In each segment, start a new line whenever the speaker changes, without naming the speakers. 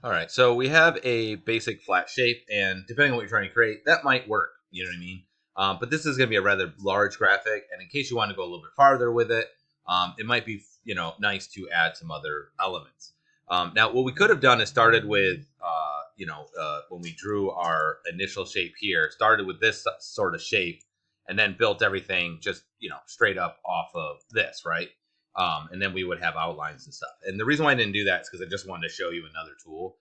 All right, so we have a basic flat shape, and depending on what you're trying to create, that might work. You know what I mean? But this is going to be a rather large graphic, and in case you want to go a little bit farther with it, it might be nice to add some other elements. Now, what we could have done is started with when we drew our initial shape here, started with this sort of shape, and then built everything just straight up off of this, right? And then we would have outlines and stuff. And the reason why I didn't do that is because I just wanted to show you another tool.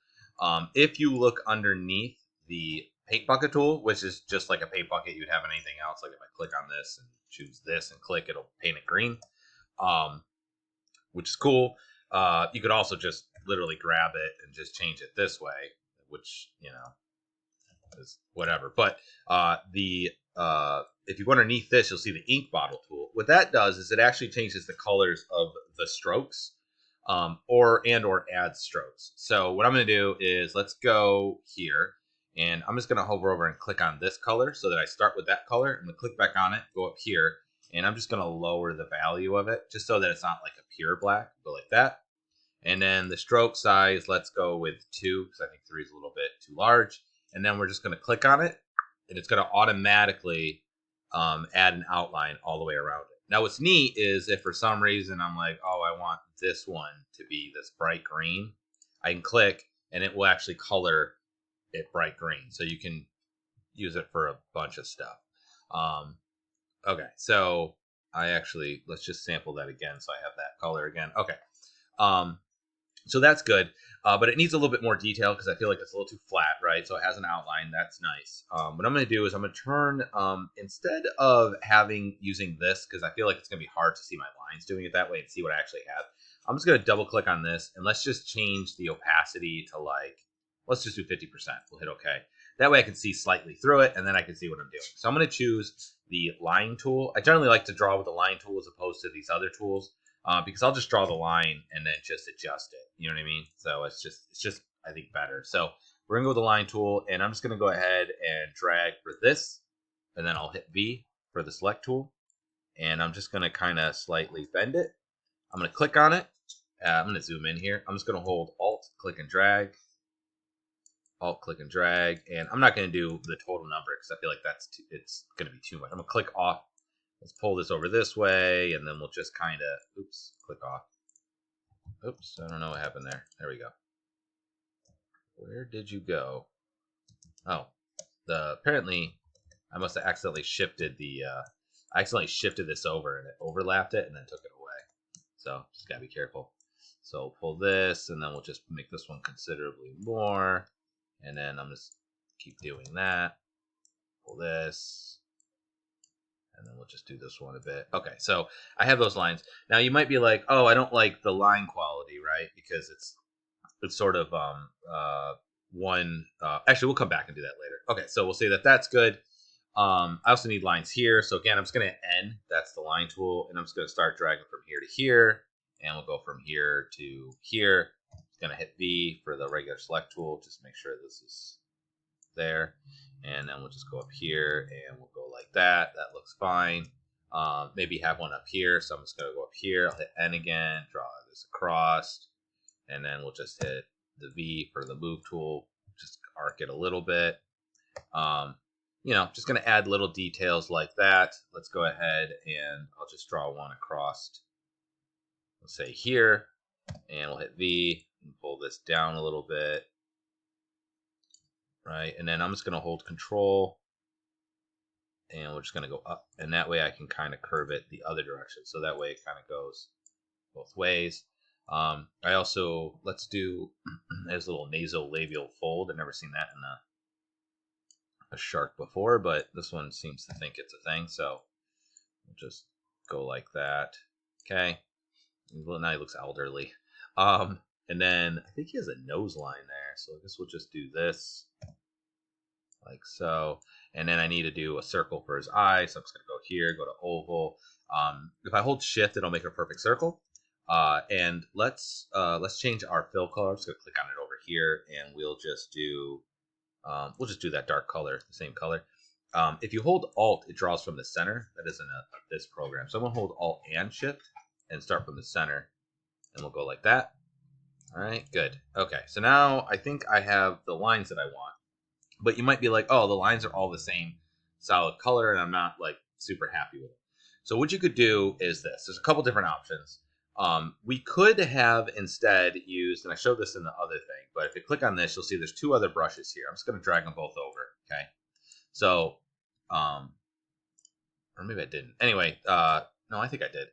If you look underneath the paint bucket tool, which is just like a paint bucket you'd have in anything else, like if I click on this and choose this and click, it'll paint it green, um, which is cool. You could also just literally grab it and just change it this way, which is whatever. But the if you go underneath this, you'll see the ink bottle tool. What that does is it actually changes the colors of the strokes, or adds strokes. So what I'm going to do is let's go here, and I'm just going to hover over and click on this color so that I start with that color. I'm going to click back on it, go up here, and I'm just going to lower the value of it just so that it's not like a pure black, but like that. And then the stroke size, let's go with 2 because I think 3 is a little bit too large. And then we're just going to click on it, and it's going to automatically add an outline all the way around it. Now, what's neat is if for some reason I'm like, oh, I want this one to be this bright green, I can click, and it will actually color it bright green. So you can use it for a bunch of stuff. Okay, so let's just sample that again so I have that color again. Okay. So that's good, but it needs a little bit more detail because I feel like it's a little too flat, right? So it has an outline. That's nice. What I'm going to do is I'm going to turn, instead of using this, because I feel like it's going to be hard to see my lines doing it that way and see what I actually have, I'm just going to double click on this, and let's just change the opacity to let's just do 50%. We'll hit OK. That way I can see slightly through it, and then I can see what I'm doing. So I'm going to choose the line tool. I generally like to draw with the line tool as opposed to these other tools. Because I'll just draw the line and then just adjust it. You know what I mean? So it's just I think better. So we're gonna go with the line tool, and I'm just gonna go ahead and drag for this, and then I'll hit V for the select tool, and I'm just gonna kind of slightly bend it. I'm gonna click on it. I'm gonna zoom in here. I'm just gonna hold Alt, click and drag, Alt, click and drag, and I'm not gonna do the total number because I feel like it's gonna be too much. I'm gonna click off. Let's pull this over this way, and then we'll just kind of, click off. Oops, I don't know what happened there. There we go. Where did you go? Oh, apparently I must have accidentally shifted this over, and it overlapped it and then took it away. So just gotta be careful. So pull this, and then we'll just make this one considerably more, and then I'm just keep doing that. Pull this. And then we'll just do this one a bit. Okay, so I have those lines. Now you might be like, oh, I don't like the line quality, right? Because it's sort of actually, we'll come back and do that later. Okay, so we'll say that that's good. I also need lines here. So again, I'm just going to N. That's the line tool. And I'm just going to start dragging from here to here. And we'll go from here to here. I'm going to hit V for the regular select tool. Just make sure this is there, and then we'll just go up here and we'll go like that. That looks fine. Maybe have one up here, so I'm just going to go up here. I'll hit N again, draw this across, and then we'll just hit the V for the move tool, just arc it a little bit. Just going to add little details like that. Let's go ahead and I'll just draw one across, let's say here, and we'll hit V and pull this down a little bit. Right, and then I'm just going to hold Control, and we're just going to go up, and that way I can kind of curve it the other direction, so that way it kind of goes both ways. I also, let's do there's a little nasolabial fold. I've never seen that in a shark before, but this one seems to think it's a thing, so we'll just go like that. Okay, well, now he looks elderly. And then I think he has a nose line there, so I guess we'll just do this like so. And then I need to do a circle for his eye, so I'm just going to go here, go to oval. If I hold shift, it'll make a perfect circle. And let's change our fill color. I'm just going to click on it over here, and we'll just do that dark color, the same color. If you hold Alt, it draws from the center. That isn't this program. So I'm going to hold Alt and Shift and start from the center, and we'll go like that. All right, good. Okay, so now I think I have the lines that I want. But you might be like, oh, the lines are all the same solid color, and I'm not like super happy with it. So what you could do is this. There's a couple different options. We could have instead used, and I showed this in the other thing, but if you click on this, you'll see there's two other brushes here. I'm just going to drag them both over. Okay. So, or maybe I didn't. Anyway, no, I think I did.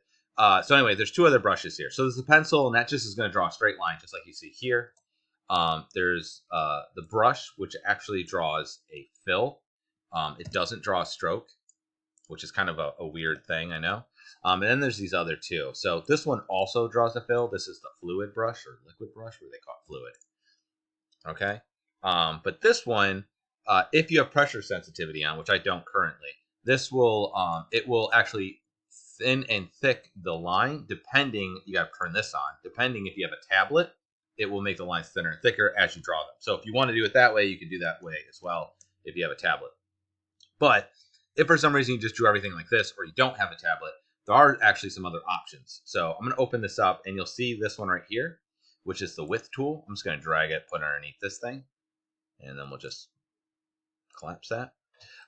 So anyway, there's two other brushes here. So there's the pencil, and that just is going to draw a straight line, just like you see here. There's the brush, which actually draws a fill. It doesn't draw a stroke, which is kind of a weird thing, I know. And then there's these other two. So this one also draws a fill. This is the fluid brush or liquid brush, where they call it fluid. Okay. But this one, if you have pressure sensitivity on, which I don't currently, this will it will actually thin and thick the line depending. You got to turn this on. Depending if you have a tablet, it will make the lines thinner and thicker as you draw them. So if you want to do it that way, you can do that way as well if you have a tablet. But if for some reason you just drew everything like this, or you don't have a tablet, there are actually some other options. So I'm going to open this up, and you'll see this one right here, which is the width tool. I'm just going to drag it, put it underneath this thing, and then we'll just collapse that.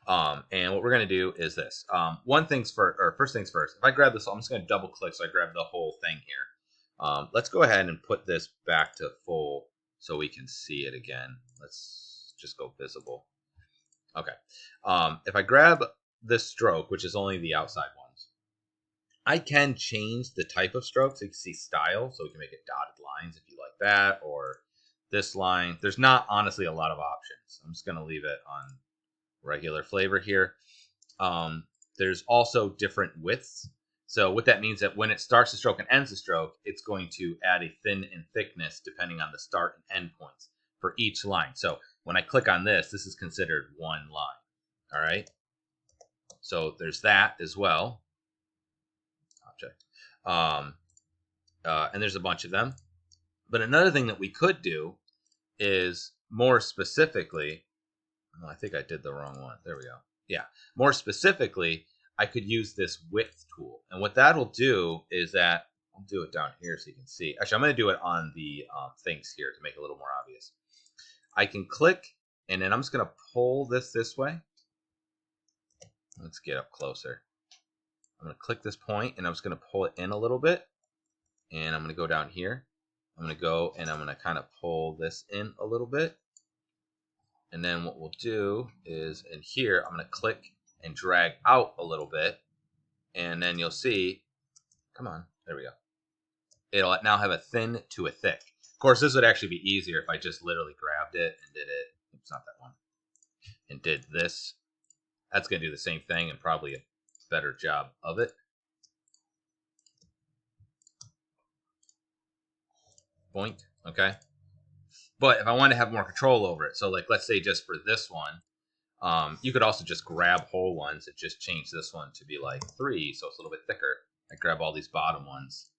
And what we're going to do is this. First things first, if I grab this, I'm just going to double click so I grab the whole thing here. Let's go ahead and put this back to full so we can see it again. Let's just go visible. Okay. If I grab this stroke, which is only the outside ones, I can change the type of stroke. So you can see style. So we can make it dotted lines if you like that, or this line. There's not honestly a lot of options. I'm just going to leave it on regular flavor here. There's also different widths. So what that means that when it starts the stroke and ends the stroke, it's going to add a thin and thickness depending on the start and end points for each line. So when I click on this, this is considered one line. All right. So there's that as well. Object. And there's a bunch of them. But another thing that we could do is more specifically, oh, I think I did the wrong one. There we go. Yeah. More specifically, I could use this width tool. And what that'll do is that, I'll do it down here so you can see. Actually, I'm going to do it on the things here to make it a little more obvious. I can click, and then I'm just going to pull this way. Let's get up closer. I'm going to click this point, and I'm just going to pull it in a little bit. And I'm going to go down here. I'm going to go, and I'm going to kind of pull this in a little bit. And then what we'll do is in here, I'm going to click and drag out a little bit. And then you'll see, come on, there we go. It'll now have a thin to a thick. Of course, this would actually be easier if I just literally grabbed it and did it. It's not that one. And did this. That's going to do the same thing and probably a better job of it. Boink. Okay. But if I want to have more control over it, so like let's say just for this one, you could also just grab whole ones and just change this one to be like 3, so it's a little bit thicker. I grab all these bottom ones,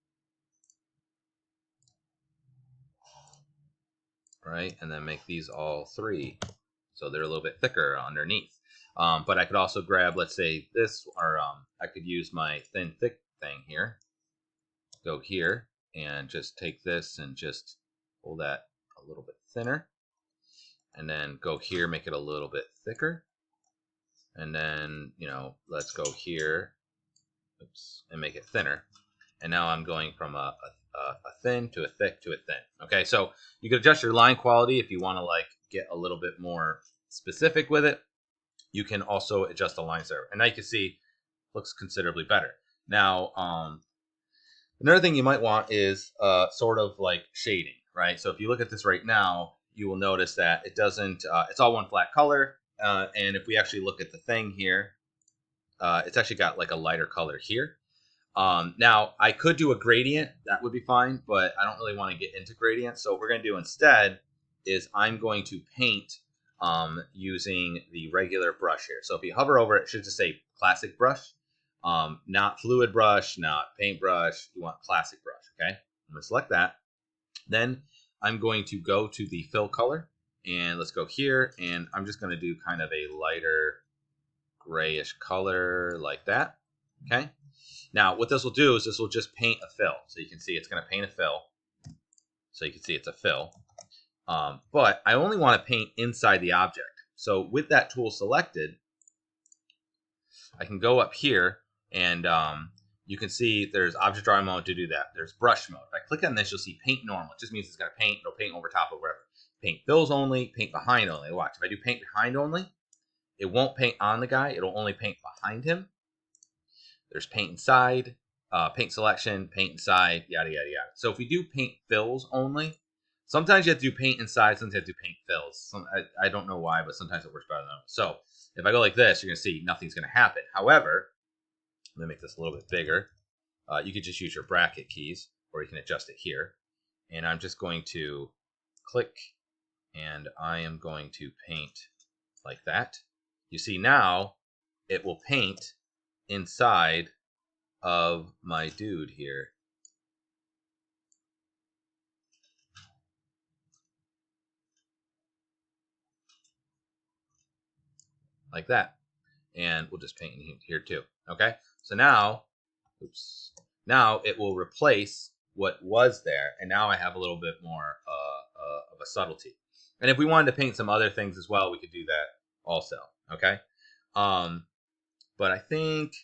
right, and then make these all 3, so they're a little bit thicker underneath. But I could also grab, let's say this, or I could use my thin thick thing here. Go here and just take this and just pull that a little bit thinner. And then go here, make it a little bit thicker. And then, let's go here, and make it thinner. And now I'm going from a thin to a thick to a thin. Okay, so you can adjust your line quality if you want to like get a little bit more specific with it. You can also adjust the lines there. And now you can see looks considerably better. Now, another thing you might want is sort of like shading, right? So if you look at this right now, you will notice that it doesn't, it's all one flat color. And if we actually look at the thing here, it's actually got like a lighter color here. Now, I could do a gradient. That would be fine, but I don't really want to get into gradients. So what we're going to do instead is I'm going to paint using the regular brush here. So if you hover over it, it should just say classic brush. Not fluid brush, not paintbrush. You want classic brush, okay? I'm going to select that. Then I'm going to go to the fill color, and let's go here, and I'm just going to do kind of a lighter grayish color like that, okay? Now, what this will do is this will just paint a fill. So you can see it's going to paint a fill. So you can see it's a fill. But I only want to paint inside the object. So with that tool selected, I can go up here and you can see there's object drawing mode to do that. There's brush mode. If I click on this, you'll see paint normal. It just means it's going to paint. It'll paint over top of wherever. Paint fills only, paint behind only. Watch. If I do paint behind only, it won't paint on the guy. It'll only paint behind him. There's paint inside, paint selection, paint inside, yada, yada, yada. So if we do paint fills only, sometimes you have to do paint inside, sometimes you have to do paint fills. I don't know why, but sometimes it works better than others. So if I go like this, you're going to see nothing's going to happen. However, let me make this a little bit bigger. You could just use your bracket keys, or you can adjust it here. And I'm just going to click, and I am going to paint like that. You see now it will paint inside of my dude here. Like that. And we'll just paint in here too. Okay? So now, oops. Now it will replace what was there, and now I have a little bit more of a subtlety. And if we wanted to paint some other things as well, we could do that also. Okay? But I think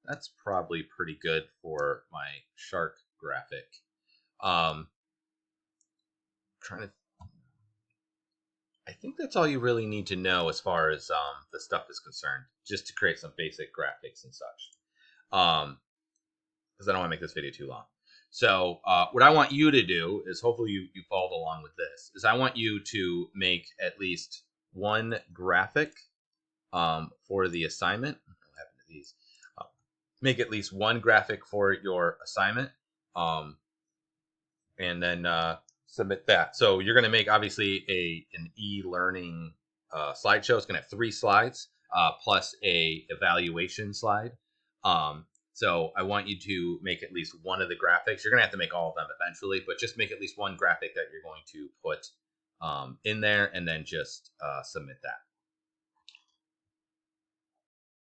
that's probably pretty good for my shark graphic. Trying to. I think that's all you really need to know as far as the stuff is concerned, just to create some basic graphics and such. Because I don't want to make this video too long. So what I want you to do is, hopefully you followed along with this, is I want you to make at least one graphic for the assignment. What happened to these? Make at least one graphic for your assignment, and then submit that. So you're going to make obviously an e-learning slideshow. It's going to have 3 slides plus a evaluation slide. So I want you to make at least one of the graphics. You're going to have to make all of them eventually, but just make at least one graphic that you're going to put in there, and then just submit that.